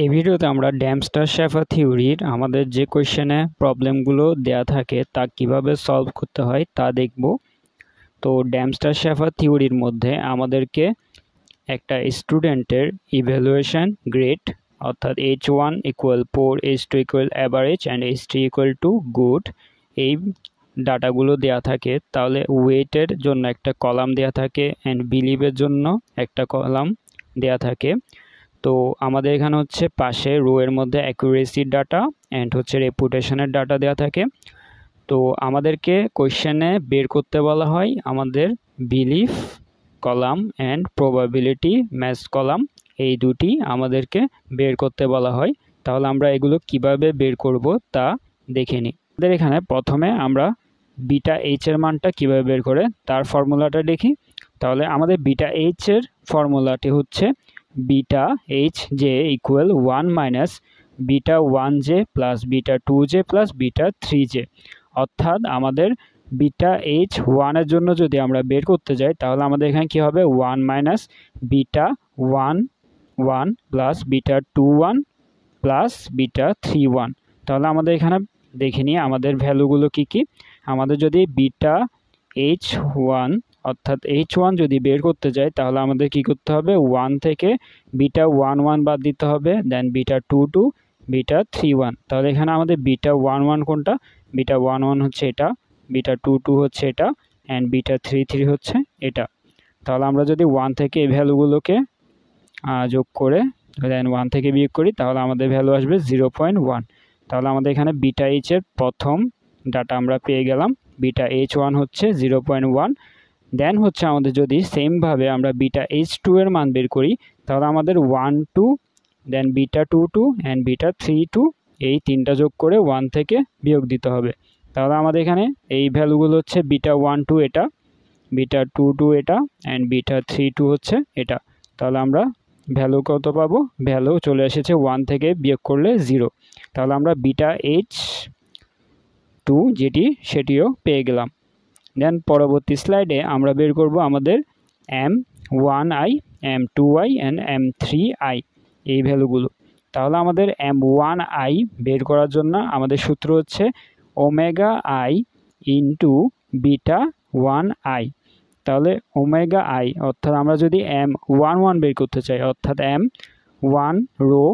এই ভিডিওতে আমরা ড্যামস্টার-শেফার থিওরির আমাদের যে কোয়েশ্চেনে প্রবলেমগুলো দেয়া থাকে তা কিভাবে সলভ করতে হয় তা দেখব। তো ড্যামস্টার-শেফার থিওরির মধ্যে আমাদেরকে একটা স্টুডেন্টের ইভ্যালুয়েশন গ্রেড অর্থাৎ H1 = 4, H2 = average and H3 = good এই ডাটাগুলো দেয়া থাকে। তাহলে ওয়েটের জন্য একটা কলাম দেয়া থাকে অ্যান্ড বিলিভের জন্য একটা কলাম দেয়া থাকে। তো আমাদের এখানে হচ্ছে পাশে রো এর মধ্যে অ্যাকুরেসির ডাটা অ্যান্ড হচ্ছে রেপুটেশনের ডাটা দেওয়া থাকে। তো আমাদেরকে কোয়েশ্চেনে বের করতে বলা হয় আমাদের belief column and probability match column, এই দুটি আমাদেরকে বের করতে বলা হয়। তাহলে আমরা এগুলো কিভাবে বের করব তা দেখে নিই। আমাদের এখানে প্রথমে আমরা বিটা এইচ এর মানটা কিভাবে বের করে তার ফর্মুলাটা দেখি। তাহলে আমাদের বিটা এইচ এর ফর্মুলাটি হচ্ছে beta H J equal 1 minus beta 1j plus beta 2j plus beta 3j। অর্থাৎ আমাদের বিটা এইচ 1 এর জন্য যদি আমরা বের করতে যাই তাহলে আমাদের এখানে কি হবে 1 minus beta 1 1 plus beta 2 1 plus beta 3 1। তাহলে আমাদের এখানে দেখে নিই আমাদের ভ্যালুগুলো কি কি। আমাদের যদি বিটা এইচ 1 অর্থাৎ H1 যদি বের করতে যাই তাহলে আমাদের কি করতে হবে 1 থেকে বিটা 1 1 বাদ দিতে হবে, দেন বিটা 2 2 বিটা 3 1। তাহলে এখানে আমাদের বিটা 1 1 কোনটা, বিটা 1 1 হচ্ছে এটা, বিটা 2 2 হচ্ছে এটা অ্যান্ড বিটা 3 3 হচ্ছে এটা। তাহলে আমরা যদি 1 থেকে এই ভ্যালুগুলোকে যোগ করে দেন 1 থেকে বিয়োগ করি তাহলে আমাদের ভ্যালু আসবে 0.1। তাহলে আমাদের এখানে বিটা এইচ এর প্রথম ডাটা আমরা পেয়ে গেলাম, বিটা H1 হচ্ছে 0.1। দেন হচ্ছে আমাদের যদি সেমভাবে আমরা বিটা H2 এর মান বের করি তাহলে আমাদের 1 2 দেন বিটা 2 2 অ্যান্ড বিটা 3 2 এই তিনটা যোগ করে 1 থেকে বিয়োগ দিতে হবে। তাহলে আমাদের এখানে এই ভ্যালুগুলো হচ্ছে বিটা 1 2 এটা, বিটা 2 2 এটা অ্যান্ড বিটা 3 2 হচ্ছে এটা। তাহলে আমরা ভ্যালু কত পাবো, ভ্যালু চলে এসেছে 1 থেকে বিয়োগ করলে 0। তাহলে আমরা বিটা H2 যেটি সেটিও পেয়ে গেলাম। দেন পরবর্তী স্লাইডে আমরা বের করব আমাদের M1i, M2i অ্যান্ড M3i এই ভ্যালুগুলো। তাহলে আমাদের M1i বের করার জন্য আমাদের সূত্র হচ্ছে omega i into beta 1i। তাহলে ওমেগা i অর্থাৎ আমরা যদি M11 বের করতে চাই অর্থাৎ M1 রো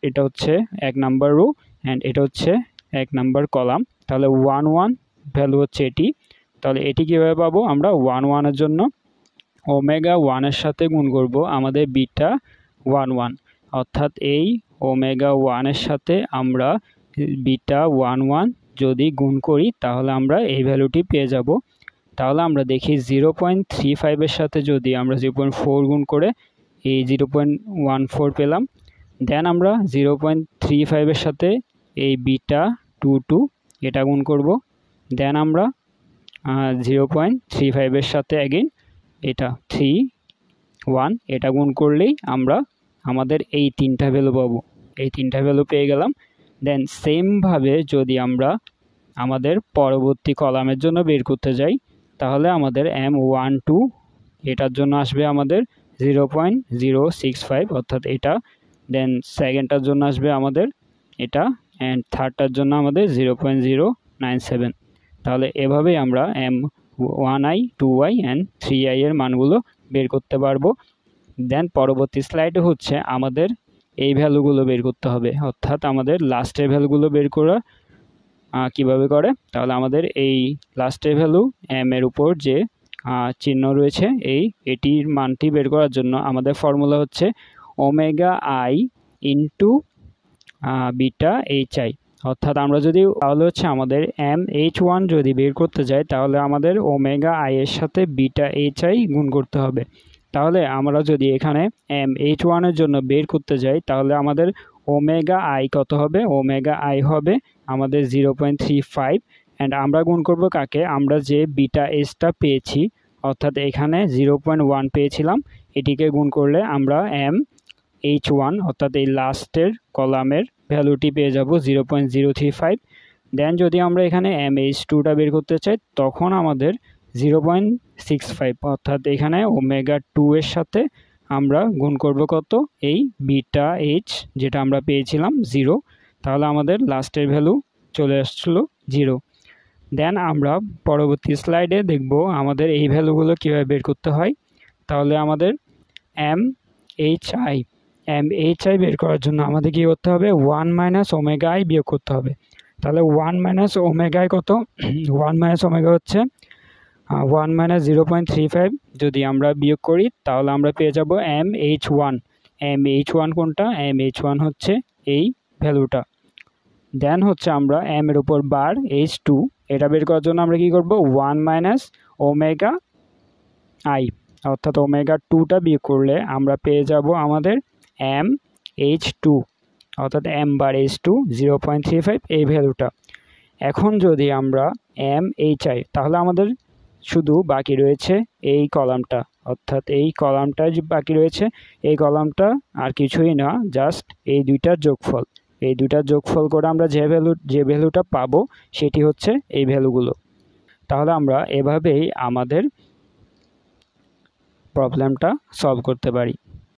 এটা হচ্ছে 1 নাম্বার রো অ্যান্ড এটা হচ্ছে 1 নাম্বার কলাম। তাহলে 1 1 ভ্যালু হচ্ছে এটি। তাহলে এটি কীভাবে পাবো, আমরা 1 1 এর জন্য ওমেগা 1 এর সাথে গুণ করব আমাদের বিটা 1 1, অর্থাৎ এই ওমেগা 1 এর সাথে আমরা বিটা 1 1 যদি গুণ করি তাহলে আমরা এই ভ্যালুটি পেয়ে যাব। তাহলে আমরা দেখি 0.35 এর সাথে যদি আমরা 0.4 গুণ করে এই 0.14 পেলাম। দেন আমরা 0.35 এর সাথে এই বিটা 2 2 এটা গুণ করব। দেন আমরা 0.35 এর সাথে অ্যাগেন এটা 3 1 এটা গুণ করলেই আমরা আমাদের এই তিনটা ভ্যালু পাবো, এই তিনটা ভ্যালু পেয়ে গেলাম। দেন সেমভাবে যদি আমরা আমাদের পরবর্তী কলামের জন্য বের করতে যাই তাহলে আমাদের M12 এটার জন্য আসবে আমাদের 0.065 অর্থাৎ এটা, দেন সেকেন্ডটার জন্য আসবে আমাদের এটা অ্যান্ড থার্ডটার জন্য আমাদের 0.097। তাহলে এভাবেই আমরা M1i 2i অ্যান্ড 3i এর মানগুলো বের করতে পারবো। দেন পরবর্তী স্লাইডে হচ্ছে আমাদের এই ভ্যালুগুলো বের করতে হবে, অর্থাৎ আমাদের লাস্টের ভ্যালুগুলো বের করা কিভাবে করে। তাহলে আমাদের এই লাস্টের ভ্যালু m এর উপর যে চিহ্ন রয়েছে এটির মানটি বের করার জন্য আমাদের ফর্মুলা হচ্ছে omega i into beta hi। অর্থাৎ আমরা যদি তাহলে হচ্ছে আমাদের MH1 যদি বের করতে যাই তাহলে আমাদের ওমেগা i এর সাথে বিটা hi গুণ করতে হবে। তাহলে আমরা যদি এখানে MH1 এর জন্য বের করতে যাই তাহলে আমাদের ওমেগা i কত হবে, ওমেগা i হবে আমাদের 0.35 অ্যান্ড আমরা গুণ করব কাকে, আমরা যে বিটা এসটা পেয়েছি অর্থাৎ এখানে 0.1 পেয়েছিলাম, এটিকে গুণ করলে আমরা MH1 অর্থাৎ এই লাস্টের কলামের ভ্যালুটি পেয়ে যাব 0.035। দেন যদি আমরা এখানে MH2টা বের করতে চাই তখন আমাদের 0.65 অর্থাৎ এখানে ওমেগা 2 এর সাথে আমরা গুণ করব কত, এই বিটা এইচ যেটা আমরা পেয়েছিলাম 0, তাহলে আমাদের লাস্টের ভ্যালু চলে আসছিলো 0। দেন আমরা পরবর্তী স্লাইডে দেখব আমাদের এই ভ্যালুগুলো কীভাবে বের করতে হয়। তাহলে আমাদের MHI বের করার জন্য আমাদের কী করতে হবে, 1 - ওমেগা আই বিয়োগ করতে হবে। তাহলে 1 - ওমেগা আই কত, 1 - ওমেগা হচ্ছে 1 - 0.35, যদি আমরা বিয়োগ করি তাহলে আমরা পেয়ে যাব MH1। MH1 কোনটা, MH1 হচ্ছে এই ভ্যালুটা। দেন হচ্ছে আমরা m এর উপর বার H2, এটা বের করার জন্য আমরা কি করব, 1 - ওমেগা আই, অর্থাৎ ওমেগা 2টা বিয়োগ করলে আমরা পেয়ে যাব আমাদের MH2, অর্থাৎ m বার H2 0.35 এই ভ্যালুটা। এখন যদি আমরা MHI, তাহলে আমাদের শুধু বাকি রয়েছে এই কলামটা, অর্থাৎ এই কলামটা বাকি রয়েছে। এই কলামটা আর কিছুই না, জাস্ট এই দুইটার যোগফল। এই দুইটার যোগফল করে আমরা যে ভ্যালুটা পাবো সেটি হচ্ছে এই ভ্যালুগুলো। তাহলে আমরা এভাবেই আমাদের প্রবলেমটা সলভ করতে পারি।